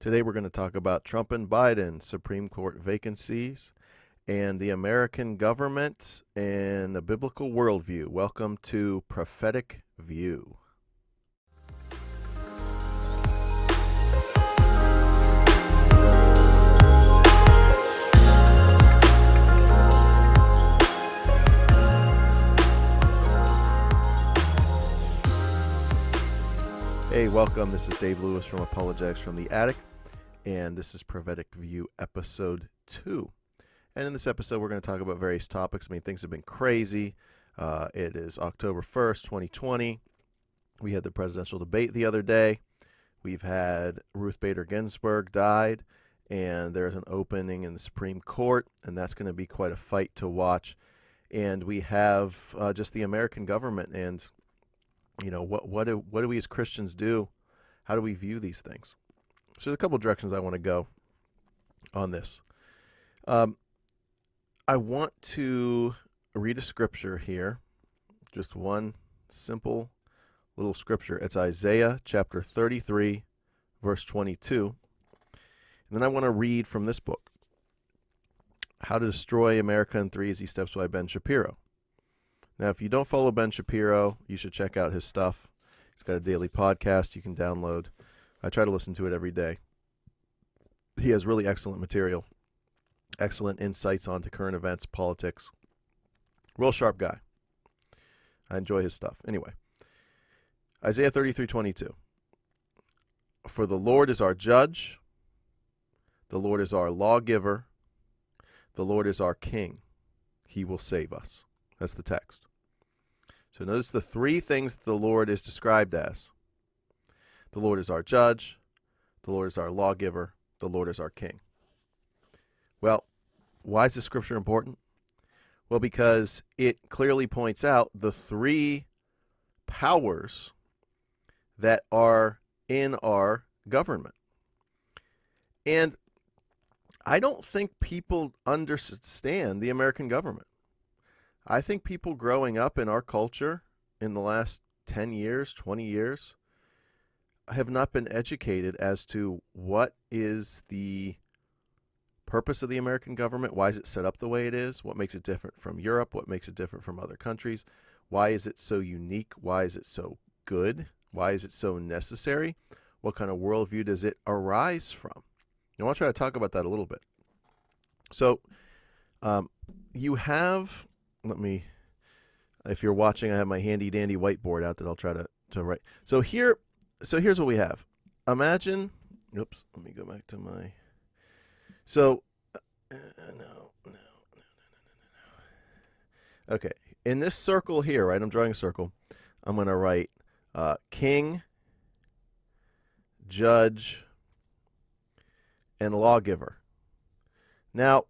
Today we're going to talk about Trump and Biden, Supreme Court vacancies, and the American government and a biblical worldview. Welcome to Prophetic View. Hey, welcome. This is Dave Lewis from Apologetics from the Attic, and this is Prophetic View Episode 2. And in this episode, we're going to talk about various topics. I mean, things have been crazy. It is October 1st, 2020. We had the presidential debate the other day. We've had Ruth Bader Ginsburg died, and there's an opening in the Supreme Court, and that's going to be quite a fight to watch. And we have just the American government and what do we as Christians do? How do we view these things? So there's a couple of directions I want to go on this. I want to read a scripture here, just one simple little scripture. It's Isaiah chapter 33, verse 22. And then I want to read from this book, How to Destroy America in 3 Easy Steps by Ben Shapiro. Now, if you don't follow Ben Shapiro, you should check out his stuff. He's got a daily podcast you can download. I try to listen to it every day. He has really excellent material, excellent insights onto current events, politics. Real sharp guy. I enjoy his stuff. Anyway, Isaiah 33:22. For the Lord is our judge, the Lord is our lawgiver, the Lord is our king. He will save us. That's the text. So notice the three things that the Lord is described as. The Lord is our judge, the Lord is our lawgiver, the Lord is our king. Well, why is this scripture important? Well, because it clearly points out the three powers that are in our government. And I don't think people understand the American government. I think people growing up in our culture in the last 10 years, 20 years, have not been educated as to what is the purpose of the American government, why is it set up the way it is, what makes it different from Europe, what makes it different from other countries, why is it so unique, why is it so good, why is it so necessary, what kind of worldview does it arise from. I want to try to talk about that a little bit. So you have... if you're watching, I have my handy dandy whiteboard out that I'll try to write. So here's what we have. Imagine, oops, let me go back to my, so, no. Okay, in this circle here, right, I'm drawing a circle. I'm going to write king, judge, and lawgiver. Now,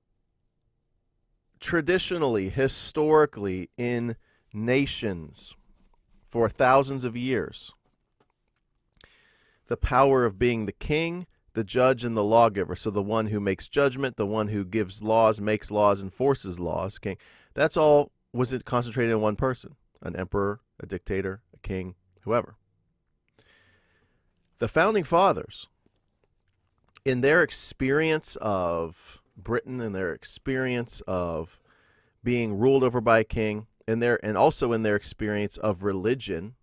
traditionally, historically, in nations for thousands of years, the power of being the king, the judge, and the lawgiver, so the one who makes judgment, the one who gives laws, makes laws, enforces laws, king, that's all was it concentrated in one person, an emperor, a dictator, a king, whoever. The founding fathers, in their experience of Britain and their experience of being ruled over by a king, and also in their experience of religion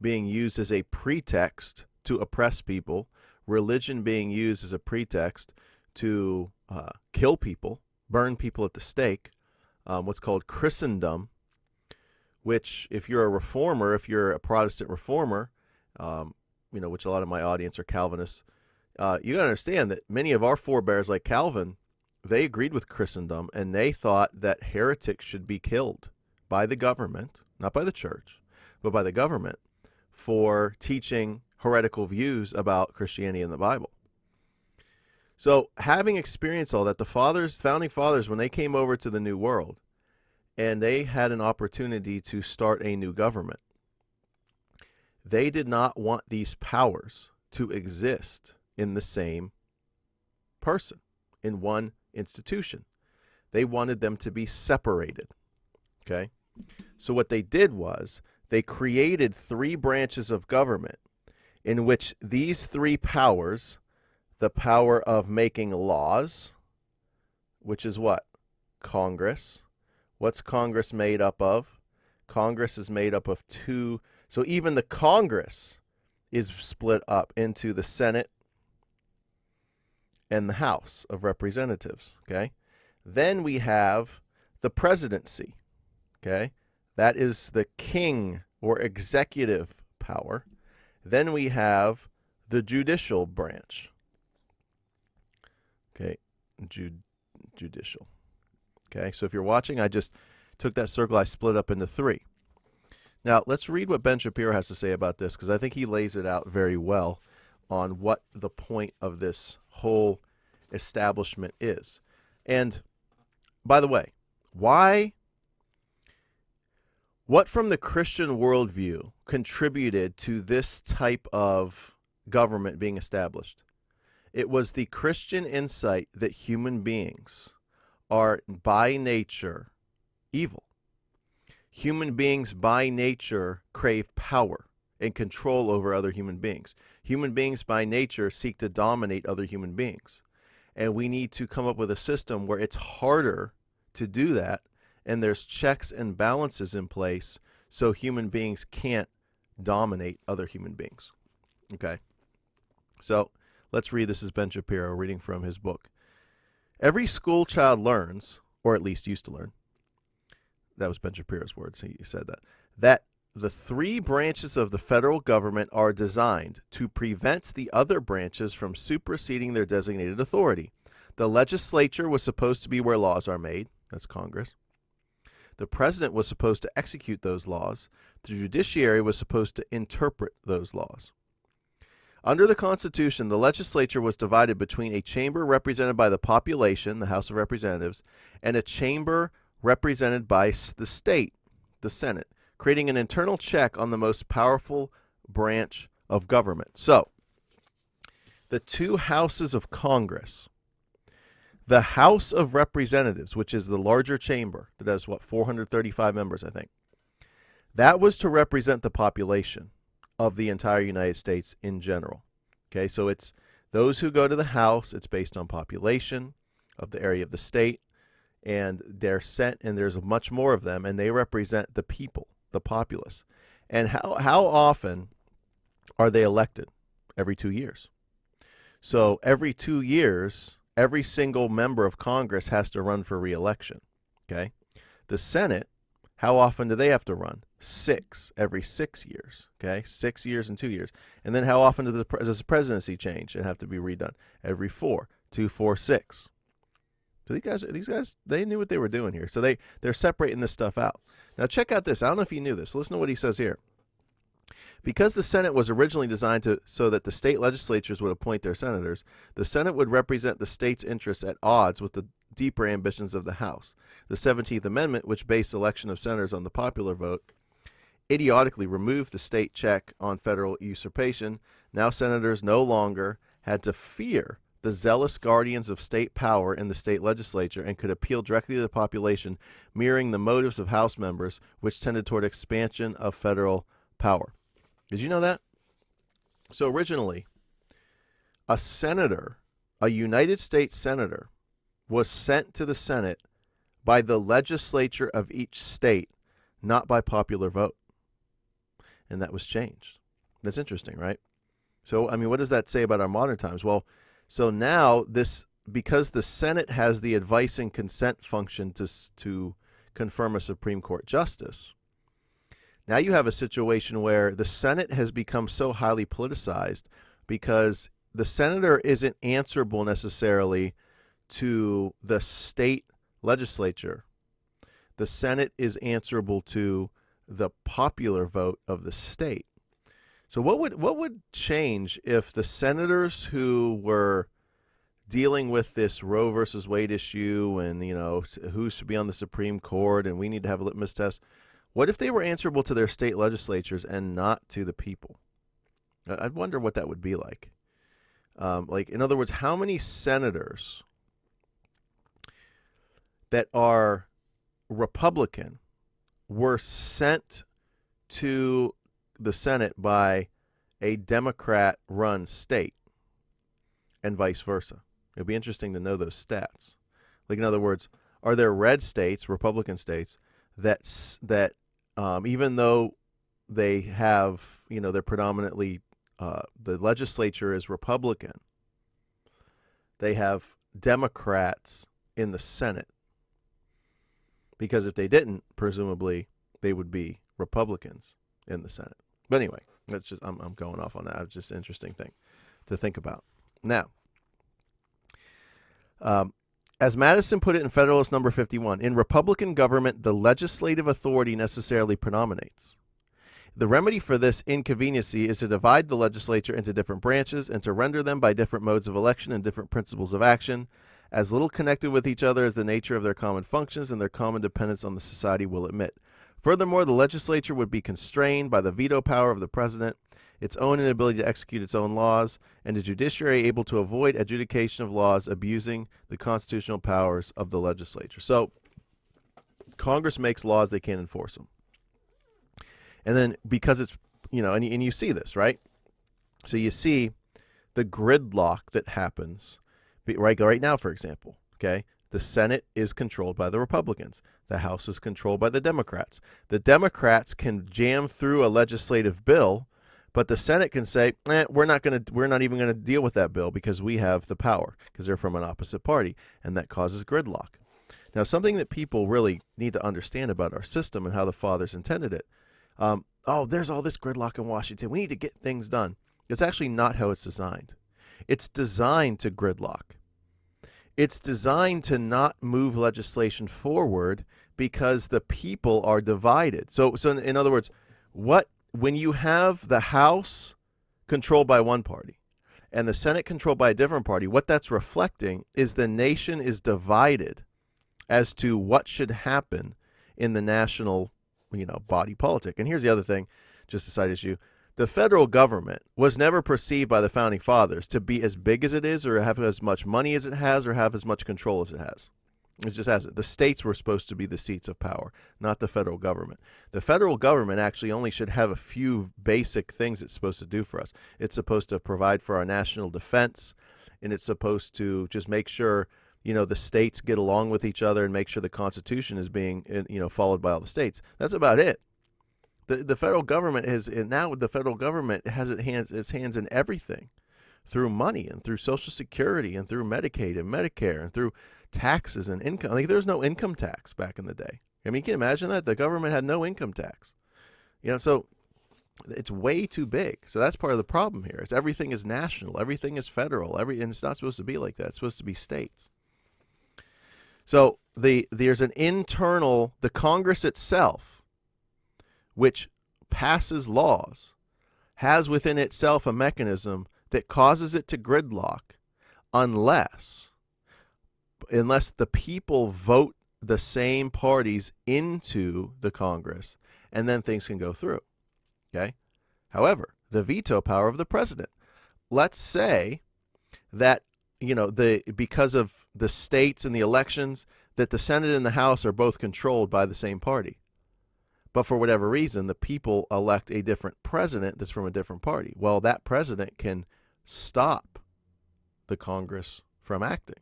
being used as a pretext to oppress people, religion being used as a pretext to kill people, burn people at the stake, what's called Christendom, which if you're a reformer, if you're a Protestant reformer, which a lot of my audience are Calvinists, you got to understand that many of our forebears like Calvin, they agreed with Christendom, and they thought that heretics should be killed by the government, not by the church, but by the government, for teaching heretical views about Christianity and the Bible. So having experienced all that, the founding fathers, when they came over to the New World, and they had an opportunity to start a new government, they did not want these powers to exist in the same person, in one institution. They wanted them to be separated. Okay? So what they did was they created three branches of government in which these three powers, the power of making laws, which is what? Congress. What's Congress made up of? Congress is made up of two. So even the Congress is split up into the Senate and the House of Representatives. Okay. Then we have the presidency. Okay. That is the king or executive power. Then we have the judicial branch. Okay. Judicial. Okay. So if you're watching, I just took that circle, I split up into three. Now, let's read what Ben Shapiro has to say about this, because I think he lays it out very well on what the point of this whole establishment is. And by the way, what from the Christian worldview contributed to this type of government being established? It was the Christian insight that human beings are by nature evil. Human beings by nature crave power and control over other human beings. Human beings by nature seek to dominate other human beings. And we need to come up with a system where it's harder to do that, and there's checks and balances in place so human beings can't dominate other human beings. Okay? So let's read. This is Ben Shapiro reading from his book. Every school child learns, or at least used to learn, that was Ben Shapiro's words, he said that the three branches of the federal government are designed to prevent the other branches from superseding their designated authority. The legislature was supposed to be where laws are made. That's Congress. The president was supposed to execute those laws. The judiciary was supposed to interpret those laws. Under the Constitution, the legislature was divided between a chamber represented by the population, the House of Representatives, and a chamber represented by the state, the Senate, creating an internal check on the most powerful branch of government. So, the two houses of Congress, the House of Representatives, which is the larger chamber that has, 435 members, I think, that was to represent the population of the entire United States in general. Okay, so it's those who go to the House, it's based on population of the area of the state, and they're sent, and there's much more of them, and they represent the people, the populace. And how often are they elected? Every 2 years. So every 2 years, every single member of Congress has to run for re-election. Okay? The Senate, how often do they have to run? 6 every 6 years. Okay? 6 years and 2 years. And then how often does the presidency change and have to be redone? Every 4. 2, 4, 6. So these guys, they knew what they were doing here. So they're separating this stuff out. Now check out this. I don't know if you knew this. Listen to what he says here. Because the Senate was originally designed so that the state legislatures would appoint their senators, the Senate would represent the state's interests at odds with the deeper ambitions of the House. The 17th Amendment, which based election of senators on the popular vote, idiotically removed the state check on federal usurpation. Now senators no longer had to fear the zealous guardians of state power in the state legislature and could appeal directly to the population, mirroring the motives of House members, which tended toward expansion of federal power. Did you know that? So originally, a senator, a United States senator, was sent to the Senate by the legislature of each state, not by popular vote. And that was changed. That's interesting, right? So, I mean, what does that say about our modern times? Well, so now because the Senate has the advice and consent function to confirm a Supreme Court justice, now you have a situation where the Senate has become so highly politicized because the senator isn't answerable necessarily to the state legislature. The Senate is answerable to the popular vote of the state. So what would change if the senators who were dealing with this Roe versus Wade issue and, who should be on the Supreme Court and we need to have a litmus test, what if they were answerable to their state legislatures and not to the people? I'd wonder what that would be like. In other words, how many senators that are Republican were sent to the Senate by a Democrat-run state? and vice versa. It'd be interesting to know those stats. Like, in other words, are there red states, Republican states, that even though they have, they're predominantly, the legislature is Republican, they have Democrats in the Senate? Because if they didn't, presumably they would be Republicans in the Senate. But anyway, that's just I'm going off on that. It's just an interesting thing to think about. Now, as Madison put it in Federalist Number 51, in Republican government, the legislative authority necessarily predominates. The remedy for this inconveniency is to divide the legislature into different branches and to render them by different modes of election and different principles of action, as little connected with each other as the nature of their common functions and their common dependence on the society will admit. Furthermore, the legislature would be constrained by the veto power of the president, its own inability to execute its own laws, and the judiciary able to avoid adjudication of laws abusing the constitutional powers of the legislature. So, Congress makes laws, they can't enforce them. And then because it's, and you see this, right? So you see the gridlock that happens, right now, for example, okay? The Senate is controlled by the Republicans. The House is controlled by the Democrats. The Democrats can jam through a legislative bill, but the Senate can say, we're not even going to deal with that bill because we have the power, because they're from an opposite party, and that causes gridlock. Now, something that people really need to understand about our system and how the fathers intended it. There's all this gridlock in Washington. We need to get things done. It's actually not how it's designed. It's designed to gridlock. It's designed to not move legislation forward because the people are divided. So in other words, when you have the House controlled by one party and the Senate controlled by a different party, what that's reflecting is the nation is divided as to what should happen in the national, body politic. And here's the other thing, just a side issue. The federal government was never perceived by the Founding Fathers to be as big as it is or have as much money as it has or have as much control as it has. It just hasn't. The states were supposed to be the seats of power, not the federal government. The federal government actually only should have a few basic things it's supposed to do for us. It's supposed to provide for our national defense, and it's supposed to just make sure, the states get along with each other and make sure the Constitution is being, followed by all the states. That's about it. The federal government has its hands in everything, through money and through Social Security and through Medicaid and Medicare and through taxes and income. Like, there's no income tax back in the day. I mean, you can imagine that the government had no income tax. So it's way too big. So that's part of the problem here. It's everything is national, everything is federal, and it's not supposed to be like that. It's supposed to be states. So there's an internal, the Congress itself, which passes laws, has within itself a mechanism that causes it to gridlock unless the people vote the same parties into the Congress, and then things can go through. Okay? However, the veto power of the president. Let's say that, because of the states and the elections, that the Senate and the House are both controlled by the same party. But for whatever reason, the people elect a different president that's from a different party. Well, that president can stop the Congress from acting.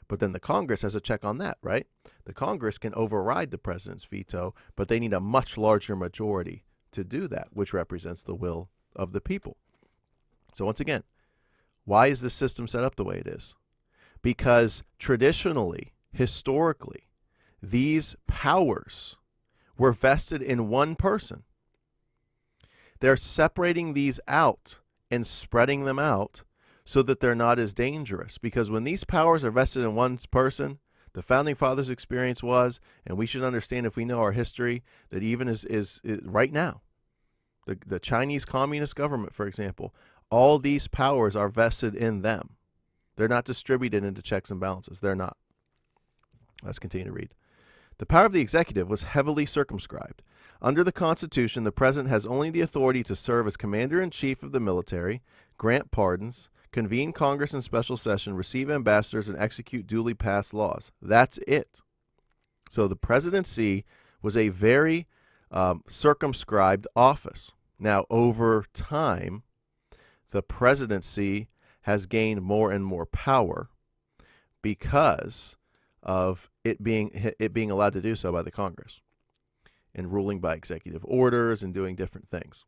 But then the Congress has a check on that, right? The Congress can override the president's veto, but they need a much larger majority to do that, which represents the will of the people. So once again, why is this system set up the way it is? Because traditionally, historically, these powers were vested in one person. They're separating these out and spreading them out so that they're not as dangerous. Because when these powers are vested in one person, the Founding Fathers' experience was, and we should understand if we know our history, that even is right now, the Chinese Communist government, for example, all these powers are vested in them. They're not distributed into checks and balances. They're not. Let's continue to read. The power of the executive was heavily circumscribed. Under the Constitution, the president has only the authority to serve as commander-in-chief of the military, grant pardons, convene Congress in special session, receive ambassadors, and execute duly passed laws. That's it. So the presidency was a very circumscribed office. Now, over time, the presidency has gained more and more power because of it being allowed to do so by the Congress and ruling by executive orders and doing different things.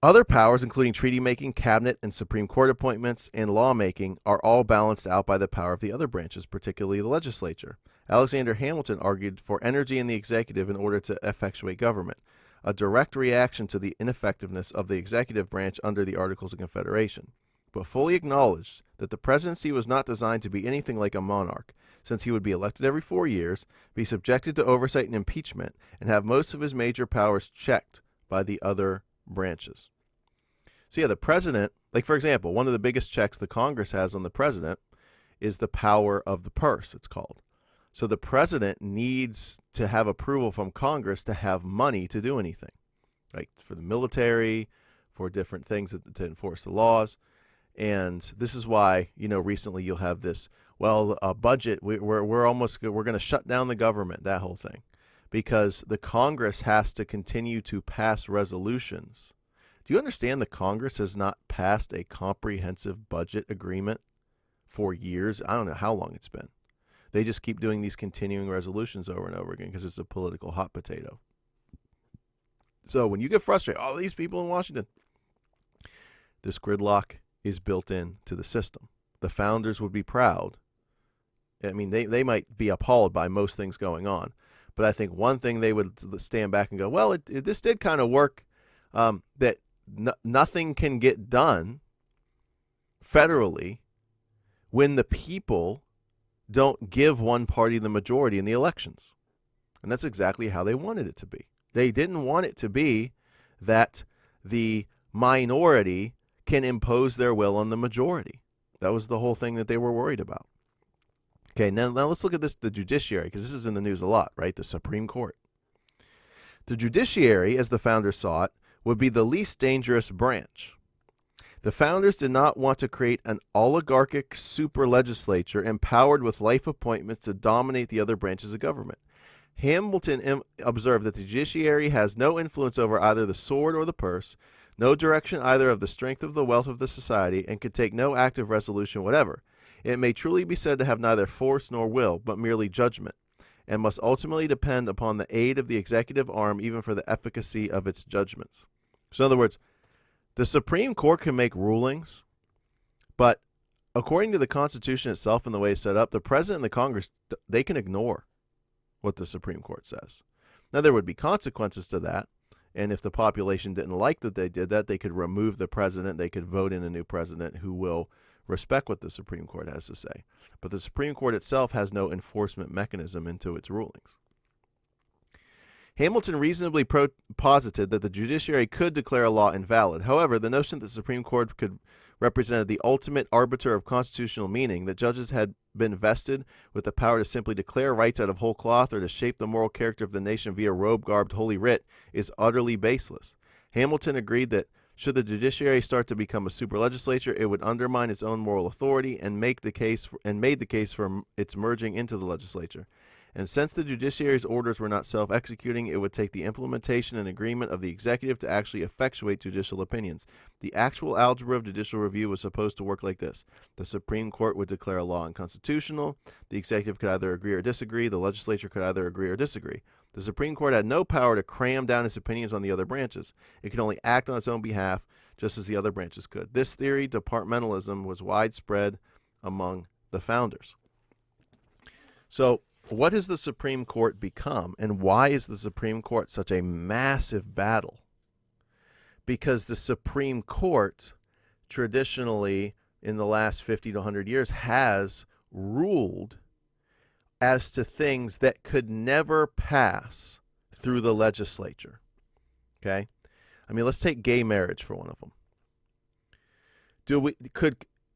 Other powers, including treaty making, cabinet and Supreme Court appointments, and lawmaking, are all balanced out by the power of the other branches, particularly the legislature. Alexander Hamilton argued for energy in the executive in order to effectuate government, a direct reaction to the ineffectiveness of the executive branch under the Articles of Confederation, but fully acknowledged that the presidency was not designed to be anything like a monarch, since he would be elected every 4 years, be subjected to oversight and impeachment, and have most of his major powers checked by the other branches. So yeah, the president, like for example, one of the biggest checks the Congress has on the president is the power of the purse, it's called. So the president needs to have approval from Congress to have money to do anything, like for the military, for different things to enforce the laws. And this is why, recently you'll have this, a budget, we're going to shut down the government, that whole thing, because the Congress has to continue to pass resolutions. Do you understand the Congress has not passed a comprehensive budget agreement for years? I don't know how long it's been. They just keep doing these continuing resolutions over and over again because it's a political hot potato. So when you get frustrated, all these people in Washington, this gridlock is built into the system. The founders would be proud. I mean, they might be appalled by most things going on, but I think one thing they would stand back and go, well, this did kind of work, that nothing can get done federally when the people don't give one party the majority in the elections. And that's exactly how they wanted it to be. They didn't want it to be that the minority can impose their will on the majority. That was the whole thing that they were worried about. Okay, now let's look at the judiciary, because this is in the news a lot, right? The Supreme Court. The judiciary, as the founders saw it, would be the least dangerous branch. The founders did not want to create an oligarchic super legislature empowered with life appointments to dominate the other branches of government. Hamilton observed that the judiciary has no influence over either the sword or the purse, no direction either of the strength of the wealth of the society, and could take no active resolution whatever. It may truly be said to have neither force nor will, but merely judgment, and must ultimately depend upon the aid of the executive arm even for the efficacy of its judgments. So in other words, the Supreme Court can make rulings, but according to the Constitution itself and the way it's set up, the President and the Congress, they can ignore what the Supreme Court says. Now, there would be consequences to that, and if the population didn't like that they did that, they could remove the president, they could vote in a new president who will respect what the Supreme Court has to say. But the Supreme Court itself has no enforcement mechanism into its rulings. Hamilton reasonably posited that the judiciary could declare a law invalid. However, the notion that the Supreme Court could represent the ultimate arbiter of constitutional meaning, that judges had been vested with the power to simply declare rights out of whole cloth or to shape the moral character of the nation via robe-garbed holy writ, is utterly baseless. Hamilton agreed that should the judiciary start to become a super legislature, it would undermine its own moral authority and made the case for its merging into the legislature. And since the judiciary's orders were not self-executing, it would take the implementation and agreement of the executive to actually effectuate judicial opinions. The actual algebra of judicial review was supposed to work like this. The Supreme Court would declare a law unconstitutional. The executive could either agree or disagree. The legislature could either agree or disagree. The Supreme Court had no power to cram down its opinions on the other branches. It could only act on its own behalf, just as the other branches could. This theory, departmentalism, was widespread among the founders. So, what has the Supreme Court become, and why is the Supreme Court such a massive battle? Because the Supreme Court, traditionally, in the last 50 to 100 years, has ruled as to things that could never pass through the legislature. Okay? I mean, let's take gay marriage for one of them.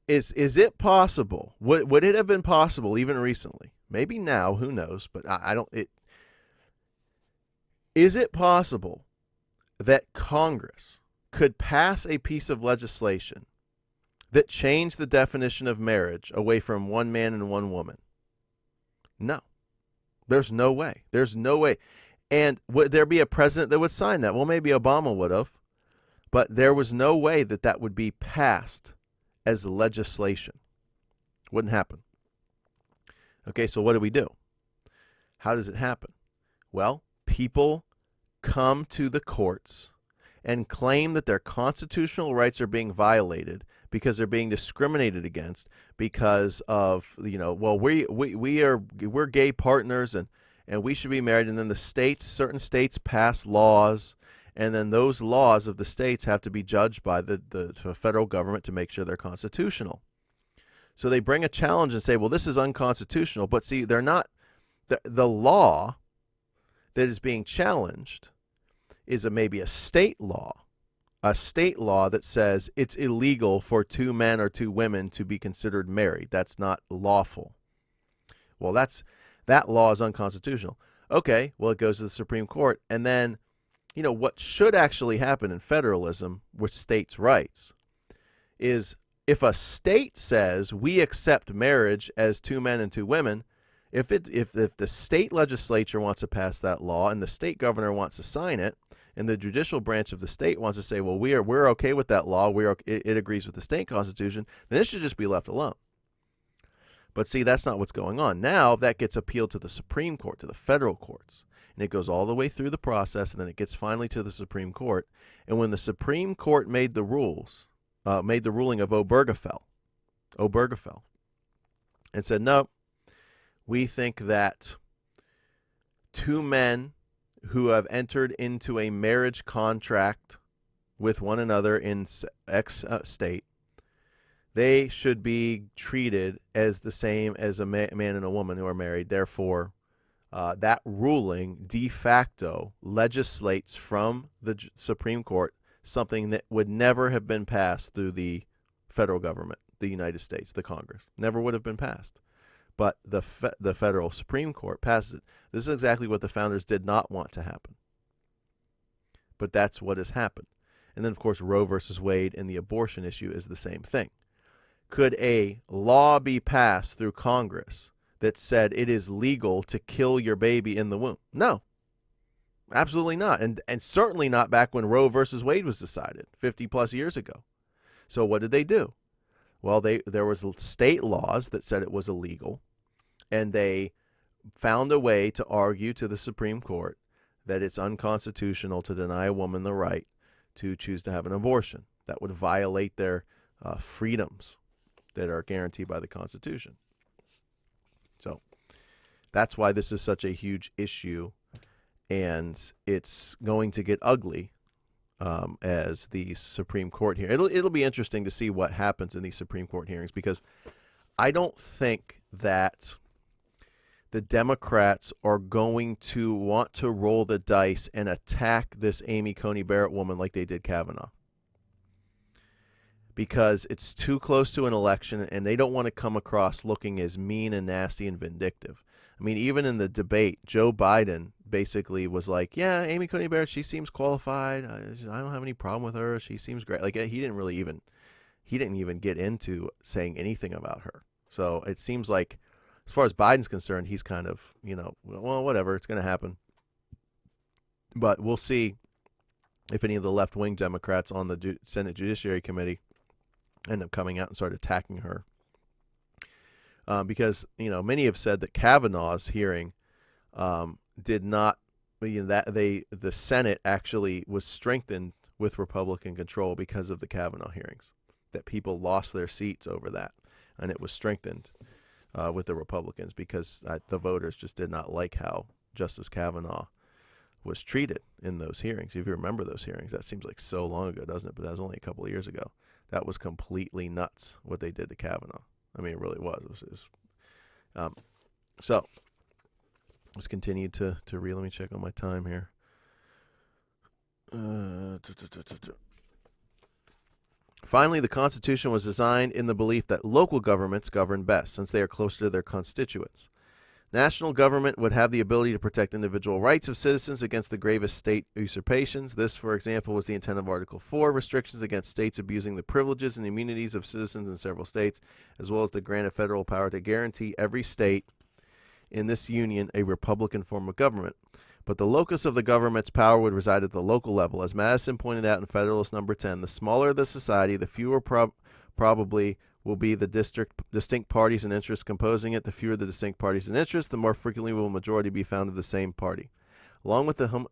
Is it possible? Would it have been possible even recently? Maybe now, who knows? But is it possible that Congress could pass a piece of legislation that changed the definition of marriage away from one man and one woman? No. There's no way. There's no way. And would there be a president that would sign that? Well, maybe Obama would have. But there was no way that that would be passed as legislation. Wouldn't happen. Okay, so what do? How does it happen? Well, people come to the courts and claim that their constitutional rights are being violated because they're being discriminated against because of, well, we're gay partners and we should be married. And then certain states pass laws, and then those laws of the states have to be judged by the federal government to make sure they're constitutional. So they bring a challenge and say, well, this is unconstitutional. But see, they're not. The law that is being challenged is maybe a state law that says it's illegal for two men or two women to be considered married. That's not lawful. Well, that law is unconstitutional. Okay, well, it goes to the Supreme Court. And then, what should actually happen in federalism with states' rights is if a state says we accept marriage as two men and two women, if the state legislature wants to pass that law and the state governor wants to sign it, and the judicial branch of the state wants to say, well, we're okay with that law, it agrees with the state constitution, then it should just be left alone. But see, that's not what's going on. Now that gets appealed to the Supreme Court, to the federal courts, and it goes all the way through the process, and then it gets finally to the Supreme Court. And when the Supreme Court made the ruling of Obergefell, and said, no, we think that two men who have entered into a marriage contract with one another in X state, they should be treated as the same as a man and a woman who are married. Therefore, that ruling de facto legislates from the Supreme Court something that would never have been passed through the federal government, the United States, the Congress. Never would have been passed. But the federal Supreme Court passes it. This is exactly what the founders did not want to happen. But that's what has happened. And then, of course, Roe versus Wade and the abortion issue is the same thing. Could a law be passed through Congress that said it is legal to kill your baby in the womb? No, absolutely not. And certainly not back when Roe versus Wade was decided 50 plus years ago. So what did they do? Well, there was state laws that said it was illegal, and they found a way to argue to the Supreme Court that it's unconstitutional to deny a woman the right to choose to have an abortion. That would violate their freedoms that are guaranteed by the Constitution. So that's why this is such a huge issue, and it's going to get ugly as the Supreme Court here. It'll be interesting to see what happens in these Supreme Court hearings, because I don't think that the Democrats are going to want to roll the dice and attack this Amy Coney Barrett woman like they did Kavanaugh, because it's too close to an election and they don't want to come across looking as mean and nasty and vindictive. I mean, even in the debate, Joe Biden basically was like, yeah, Amy Coney Barrett, she seems qualified. I don't have any problem with her. She seems great. Like, he didn't even get into saying anything about her. So it seems like, as far as Biden's concerned, he's kind of, well, whatever, it's going to happen. But we'll see if any of the left-wing Democrats on the Senate Judiciary Committee end up coming out and start attacking her. Because, many have said that Kavanaugh's hearing did not, the Senate actually was strengthened with Republican control because of the Kavanaugh hearings, that people lost their seats over that, and it was strengthened with the Republicans because the voters just did not like how Justice Kavanaugh was treated in those hearings. If you remember those hearings, that seems like so long ago, doesn't it? But that was only a couple of years ago. That was completely nuts what they did to Kavanaugh. I mean, it really was. So let's continue to read. Let me check on my time here. Finally, the Constitution was designed in the belief that local governments govern best, since they are closer to their constituents. National government would have the ability to protect individual rights of citizens against the gravest state usurpations. This, for example, was the intent of Article 4, restrictions against states abusing the privileges and immunities of citizens in several states, as well as the grant of federal power to guarantee every state in this union a republican form of government. But the locus of the government's power would reside at the local level. As Madison pointed out in Federalist Number 10, the smaller the society, the fewer probably will be the distinct parties and interests composing it. The fewer the distinct parties and interests, the more frequently will a majority be found of the same party. Along with the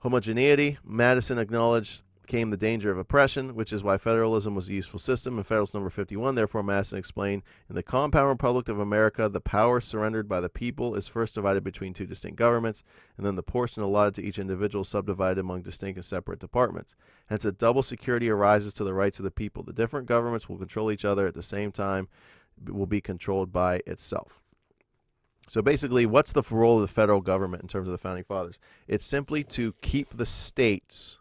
homogeneity, Madison acknowledged came the danger of oppression, which is why federalism was a useful system. In Federalist Number 51, therefore, Madison explained, in the compound republic of America, the power surrendered by the people is first divided between two distinct governments, and then the portion allotted to each individual subdivided among distinct and separate departments. Hence, a double security arises to the rights of the people. The different governments will control each other at the same time, will be controlled by itself. So basically, what's the role of the federal government in terms of the Founding Fathers? It's simply to keep the states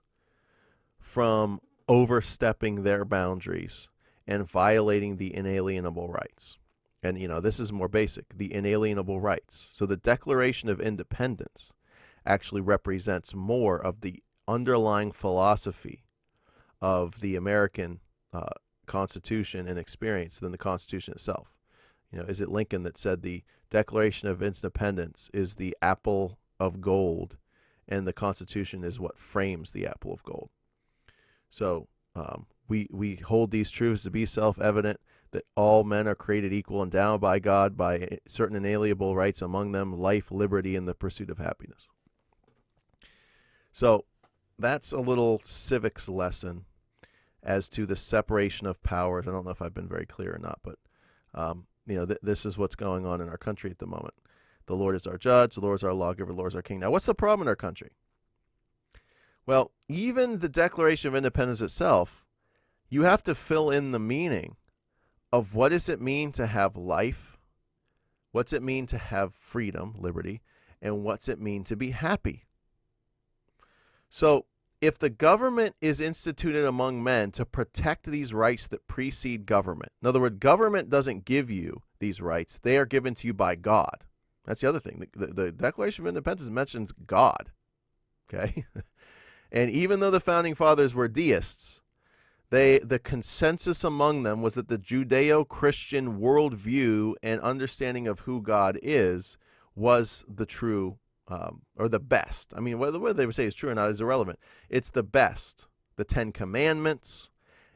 from overstepping their boundaries and violating the inalienable rights. And, this is more basic, the inalienable rights. So the Declaration of Independence actually represents more of the underlying philosophy of the American Constitution and experience than the Constitution itself. Is it Lincoln that said the Declaration of Independence is the apple of gold, and the Constitution is what frames the apple of gold? So we hold these truths to be self-evident, that all men are created equal, endowed by God by certain inalienable rights, among them life, liberty, and the pursuit of happiness. So that's a little civics lesson as to the separation of powers. I don't know if I've been very clear or not, but this is what's going on in our country at the moment. The Lord is our judge, the Lord is our lawgiver, the Lord is our king. Now, what's the problem in our country? Well, even the Declaration of Independence itself, you have to fill in the meaning of what does it mean to have life, what's it mean to have freedom, liberty, and what's it mean to be happy. So if the government is instituted among men to protect these rights that precede government, in other words, government doesn't give you these rights, they are given to you by God. That's the other thing. The Declaration of Independence mentions God. Okay? And even though the Founding Fathers were deists, the consensus among them was that the Judeo-Christian worldview and understanding of who God is was the true, or the best. I mean, whether they would say it's true or not is irrelevant. It's the best. The Ten Commandments,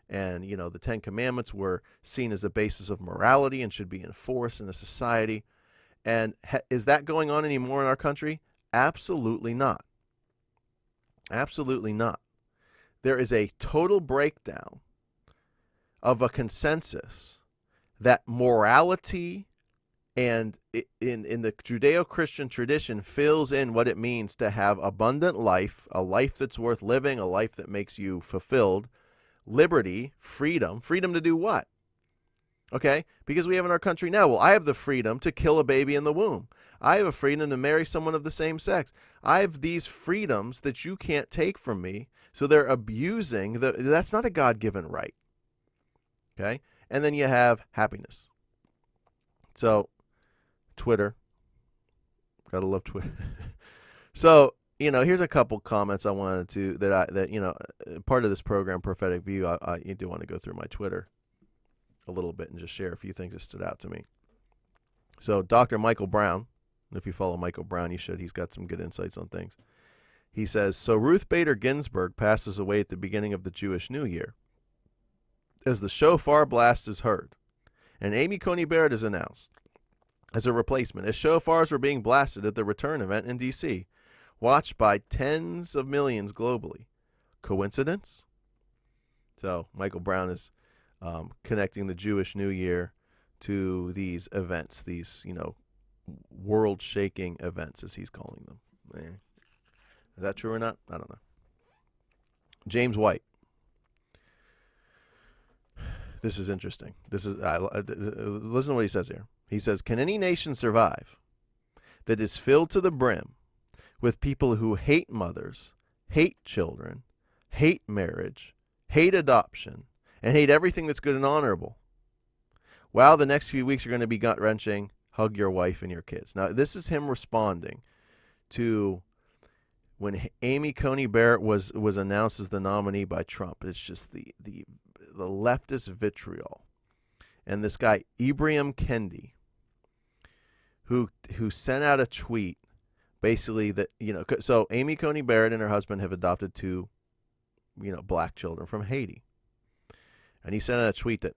and the Ten Commandments were seen as a basis of morality and should be enforced in a society. And is that going on anymore in our country? Absolutely not. Absolutely not. There is a total breakdown of a consensus that morality and in the Judeo-Christian tradition fills in what it means to have abundant life, a life that's worth living, a life that makes you fulfilled, liberty, freedom. Freedom to do what? Okay? Because we have in our country now, well, I have the freedom to kill a baby in the womb. I have a freedom to marry someone of the same sex. I have these freedoms that you can't take from me. So they're abusing. That's not a God-given right. Okay? And then you have happiness. So, Twitter. Gotta love Twitter. So, here's a couple comments I wanted to, part of this program, Prophetic View, I do want to go through my Twitter a little bit and just share a few things that stood out to me. So, Dr. Michael Brown, if you follow Michael Brown, you should. He's got some good insights on things. He says, so Ruth Bader Ginsburg passes away at the beginning of the Jewish New Year. As the shofar blast is heard, and Amy Coney Barrett is announced as a replacement, as shofars were being blasted at the return event in D.C., watched by tens of millions globally. Coincidence? So Michael Brown is connecting the Jewish New Year to these events, these, world-shaking events, as he's calling them. Is that true or not? I don't know. James White. This is interesting. Listen to what he says here. He says, can any nation survive that is filled to the brim with people who hate mothers, hate children, hate marriage, hate adoption, and hate everything that's good and honorable? Wow, the next few weeks are going to be gut-wrenching. Hug your wife and your kids. Now, this is him responding to when Amy Coney Barrett was announced as the nominee by Trump. It's just the leftist vitriol. And this guy, Ibrahim Kendi, who sent out a tweet Basically, that, so Amy Coney Barrett and her husband have adopted two, black children from Haiti. And he sent out a tweet that,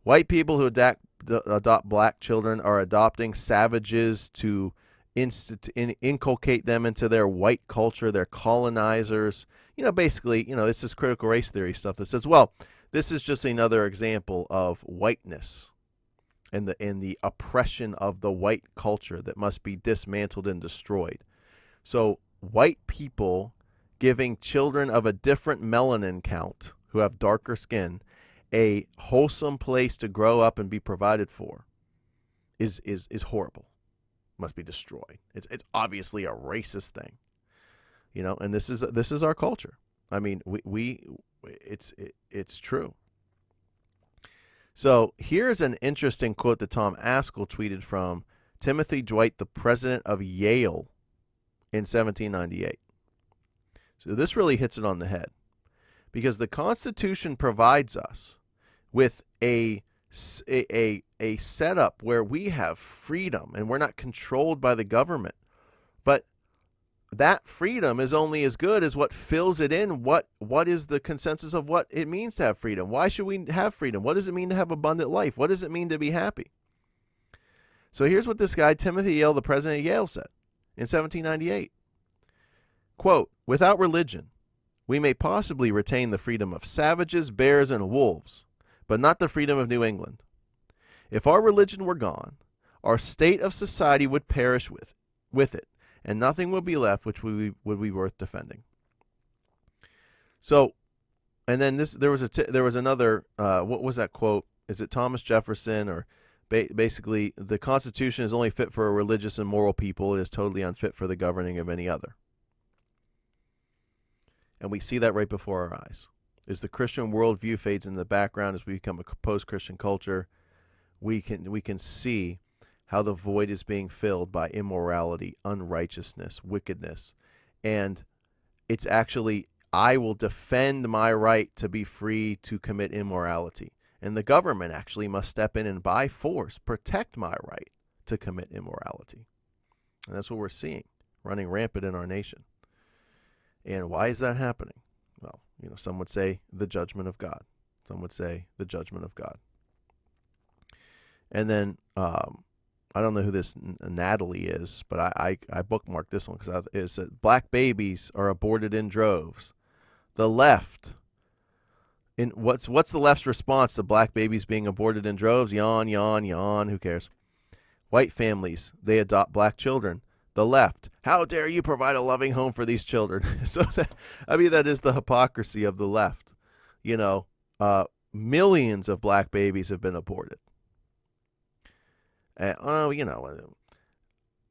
white people who adopt black children are adopting savages to inculcate them into their white culture, their colonizers. Basically, this is critical race theory stuff that says, well, this is just another example of whiteness and the oppression of the white culture that must be dismantled and destroyed. So white people giving children of a different melanin count who have darker skin a wholesome place to grow up and be provided for is horrible. Must be destroyed. It's obviously a racist thing, and this is our culture. I mean, it's true. So here's an interesting quote that Tom Askell tweeted from Timothy Dwight, the president of Yale, in 1798. So this really hits it on the head, because the Constitution provides us with a setup where we have freedom and we're not controlled by the government. But that freedom is only as good as what fills it in. What is the consensus of what it means to have freedom? Why should we have freedom? What does it mean to have abundant life? What does it mean to be happy? So here's what this guy, Timothy Yale, the president of Yale, said in 1798. Quote, "Without religion, we may possibly retain the freedom of savages, bears, and wolves, but not the freedom of New England. If our religion were gone, our state of society would perish with it, and nothing would be left which would be worth defending." So, and then there was another. What was that quote? Is it Thomas Jefferson? Or basically, the Constitution is only fit for a religious and moral people. It is totally unfit for the governing of any other. And we see that right before our eyes. As the Christian worldview fades in the background, as we become a post-Christian culture, we can see how the void is being filled by immorality, unrighteousness, wickedness. And it's actually, I will defend my right to be free to commit immorality. And the government actually must step in and by force protect my right to commit immorality. And that's what we're seeing running rampant in our nation. And why is that happening? Well, some would say the judgment of God. Some would say the judgment of God. And then, I don't know who this Natalie is, but I bookmarked this one because it said black babies are aborted in droves. The left, what's the left's response to black babies being aborted in droves? Yawn, yawn, yawn. Who cares? White families, they adopt black children. The left, how dare you provide a loving home for these children? So that is the hypocrisy of the left. Millions of black babies have been aborted.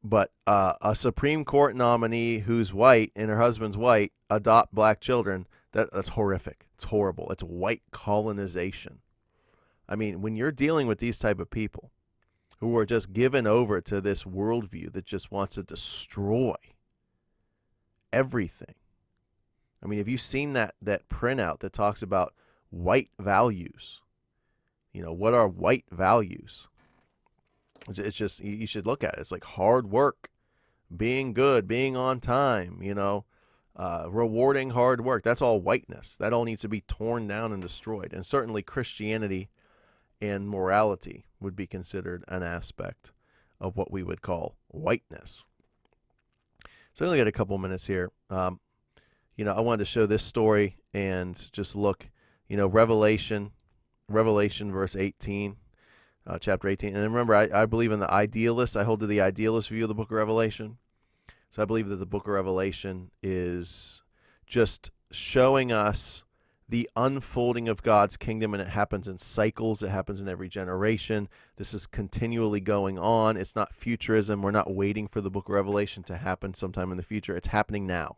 But a Supreme Court nominee who's white and her husband's white adopt black children. That's horrific. It's horrible. It's white colonization. I mean, when you're dealing with these type of people who are just given over to this worldview that just wants to destroy everything. I mean, have you seen that printout that talks about white values? What are white values? It's just, you should look at it. It's like hard work, being good, being on time, rewarding hard work. That's all whiteness. That all needs to be torn down and destroyed. And certainly Christianity and morality would be considered an aspect of what we would call whiteness. So I only got a couple minutes here. I wanted to show this story and just look, Revelation verse 18, chapter 18. And remember, I believe in the idealist. I hold to the idealist view of the book of Revelation. So I believe that the book of Revelation is just showing us the unfolding of God's kingdom, and it happens in cycles. It happens in every generation. This is continually going on. It's not futurism. We're not waiting for the book of Revelation to happen sometime in the future. It's happening now.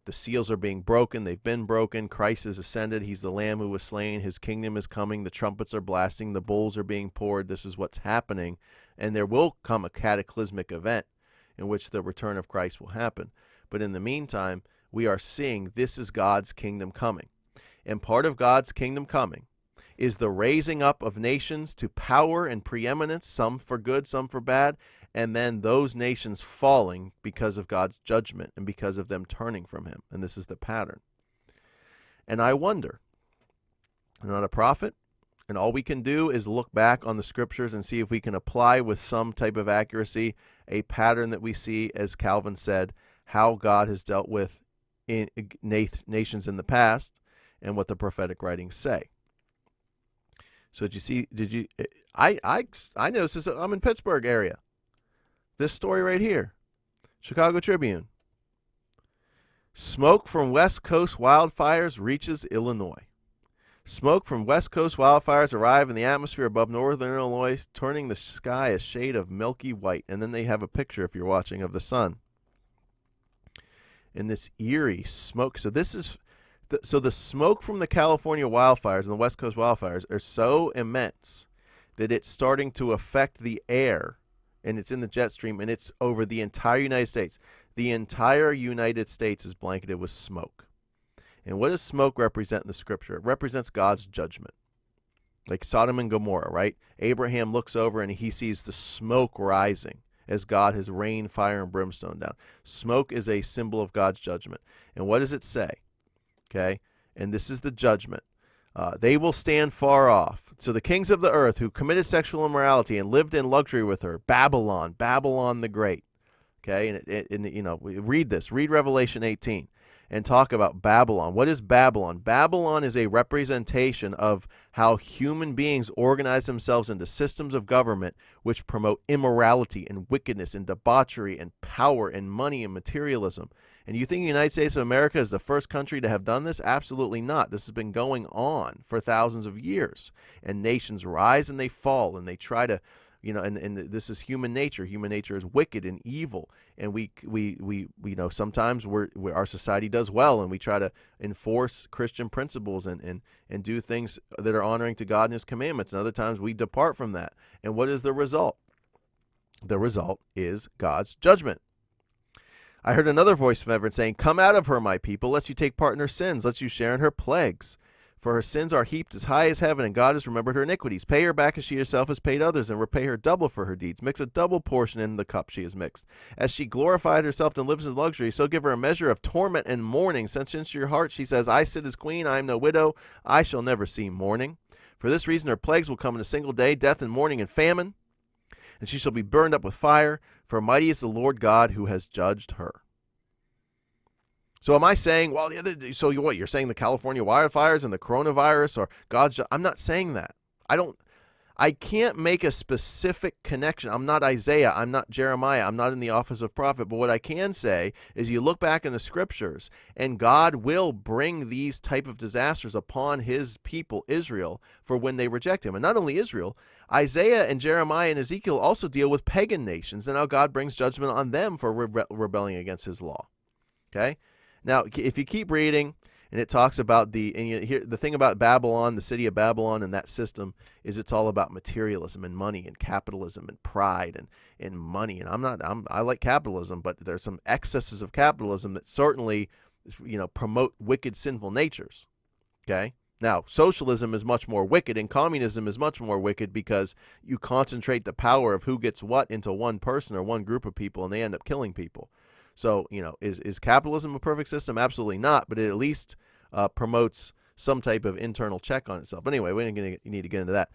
The seals are being broken. They've been broken. Christ is ascended. He's the Lamb who was slain. His kingdom is coming. The trumpets are blasting. The bowls are being poured. This is what's happening. And there will come a cataclysmic event in which the return of Christ will happen. But in the meantime, we are seeing this is God's kingdom coming. And part of God's kingdom coming is the raising up of nations to power and preeminence, some for good, some for bad, and then those nations falling because of God's judgment and because of them turning from him. And this is the pattern. And I wonder, I'm not a prophet, and all we can do is look back on the scriptures and see if we can apply with some type of accuracy a pattern that we see, as Calvin said, how God has dealt with nations in the past and what the prophetic writings say. So I noticed this, I'm in Pittsburgh area. This story right here, Chicago Tribune. Smoke from West Coast wildfires reaches Illinois. Smoke from West Coast wildfires arrive in the atmosphere above northern Illinois, turning the sky a shade of milky white. And then they have a picture, if you're watching, of the sun. In this eerie smoke. So this is, the smoke from the California wildfires and the West Coast wildfires are so immense that it's starting to affect the air, and it's in the jet stream, and it's over the entire United States. The entire United States is blanketed with smoke. And what does smoke represent in the scripture? It represents God's judgment. Like Sodom and Gomorrah, right? Abraham looks over and he sees the smoke rising as God has rained fire and brimstone down. Smoke is a symbol of God's judgment. And what does it say? Okay? And this is the judgment. They will stand far off. So the kings of the earth who committed sexual immorality and lived in luxury with her, Babylon the Great. Okay? And read this. Read Revelation 18. And talk about Babylon. What is Babylon? Babylon is a representation of how human beings organize themselves into systems of government which promote immorality and wickedness and debauchery and power and money and materialism. And you think the United States of America is the first country to have done this? Absolutely not. This has been going on for thousands of years. And nations rise and they fall, and they try to, and this is human nature. Human nature is wicked and evil, and we sometimes our society does well, and we try to enforce Christian principles and do things that are honoring to God and His commandments. And other times we depart from that. And what is the result? The result is God's judgment. I heard another voice from heaven saying, "Come out of her, my people, lest you take part in her sins, lest you share in her plagues. For her sins are heaped as high as heaven, and God has remembered her iniquities. Pay her back as she herself has paid others, and repay her double for her deeds. Mix a double portion in the cup she has mixed. As she glorified herself and lives in luxury, so give her a measure of torment and mourning. Since into your heart she says, I sit as queen, I am no widow, I shall never see mourning. For this reason her plagues will come in a single day, death and mourning and famine. And she shall be burned up with fire, for mighty is the Lord God who has judged her." So am I saying, well, you're saying the California wildfires and the coronavirus are God's I'm not saying that. I can't make a specific connection. I'm not Isaiah. I'm not Jeremiah. I'm not in the office of prophet. But what I can say is you look back in the scriptures, and God will bring these type of disasters upon his people, Israel, for when they reject him. And not only Israel, Isaiah and Jeremiah and Ezekiel also deal with pagan nations, and how God brings judgment on them for rebelling against his law. Okay? Now, if you keep reading, and it talks about the thing about Babylon, the city of Babylon, and that system is it's all about materialism and money and capitalism and pride and money. And I like capitalism, but there's some excesses of capitalism that certainly, promote wicked, sinful natures. Okay. Now, socialism is much more wicked, and communism is much more wicked because you concentrate the power of who gets what into one person or one group of people, and they end up killing people. So, is capitalism a perfect system? Absolutely not, but it at least promotes some type of internal check on itself. Anyway, we need to get into that.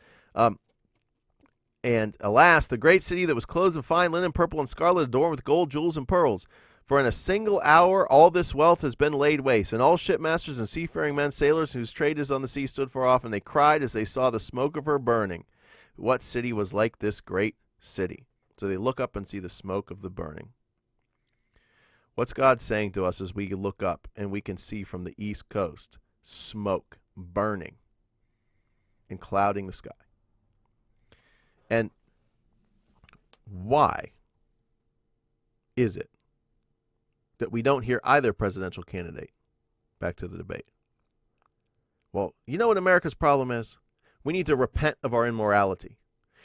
And alas, the great city that was clothed in fine linen, purple and scarlet, adorned with gold, jewels, and pearls. For in a single hour all this wealth has been laid waste, and all shipmasters and seafaring men, sailors whose trade is on the sea, stood far off, and they cried as they saw the smoke of her burning. What city was like this great city? So they look up and see the smoke of the burning. What's God saying to us as we look up and we can see from the East Coast smoke burning and clouding the sky? And why is it that we don't hear either presidential candidate? Back to the debate. Well, you know what America's problem is? We need to repent of our immorality.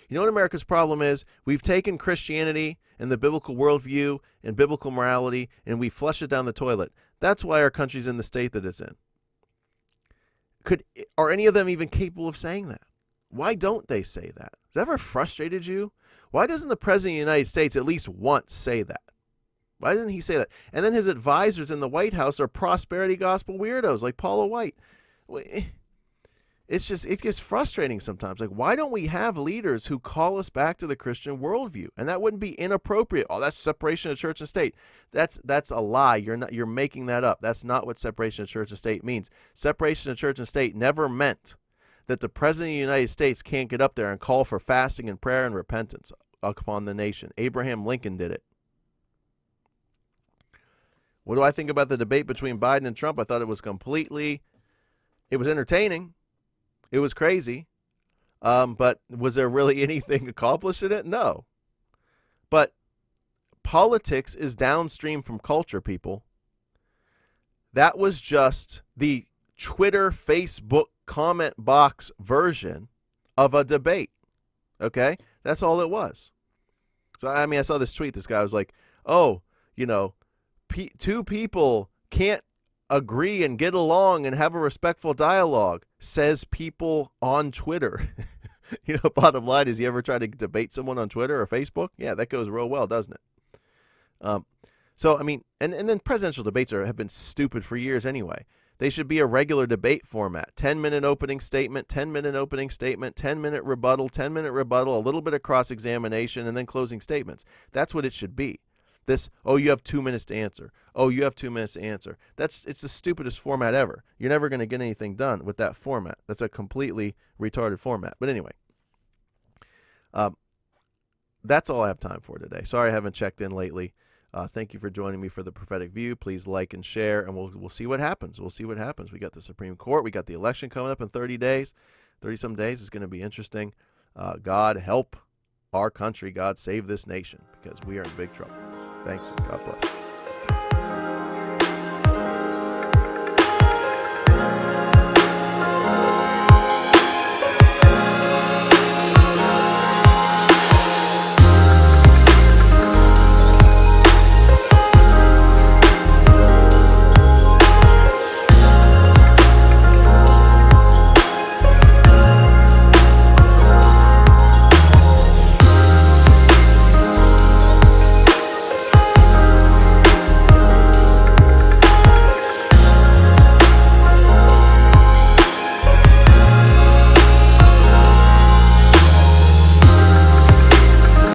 You know what America's problem is? We've taken Christianity and the biblical worldview and biblical morality, and we flush it down the toilet. That's why our country's in the state that it's in. Are any of them even capable of saying that? Why don't they say that? Has that ever frustrated you? Why doesn't the President of the United States at least once say that? Why didn't he say that? And then his advisors in the White House are prosperity gospel weirdos like Paula White. It gets frustrating sometimes. Like, why don't we have leaders who call us back to the Christian worldview? And that wouldn't be inappropriate. Oh, that's separation of church and state. That's a lie. You're making that up. That's not what separation of church and state means. Separation of church and state never meant that the President of the United States can't get up there and call for fasting and prayer and repentance upon the nation. Abraham Lincoln did it. What do I think about the debate between Biden and Trump? I thought it was entertaining. It was crazy. But was there really anything accomplished in it? No. But politics is downstream from culture, people. That was just the Twitter, Facebook comment box version of a debate. Okay? That's all it was. So, I mean, I saw this tweet. This guy was like, oh, two people can't agree and get along and have a respectful dialogue, says people on Twitter. Bottom line is, you ever try to debate someone on Twitter or Facebook? Yeah, that goes real well, doesn't it? So, I mean, and then presidential debates have been stupid for years anyway. They should be a regular debate format. 10-minute opening statement, 10-minute opening statement, 10-minute rebuttal, 10-minute rebuttal, a little bit of cross-examination, and then closing statements. That's what it should be. You have 2 minutes to answer. Oh, you have 2 minutes to answer. It's the stupidest format ever. You're never going to get anything done with that format. That's a completely retarded format. But anyway, that's all I have time for today. Sorry I haven't checked in lately. Thank you for joining me for the Prophetic View. Please like and share, and we'll see what happens. We'll see what happens. We got the Supreme Court. We got the election coming up in 30 days. 30-some days is going to be interesting. God help our country. God save this nation, because we are in big trouble. Thanks, and God bless.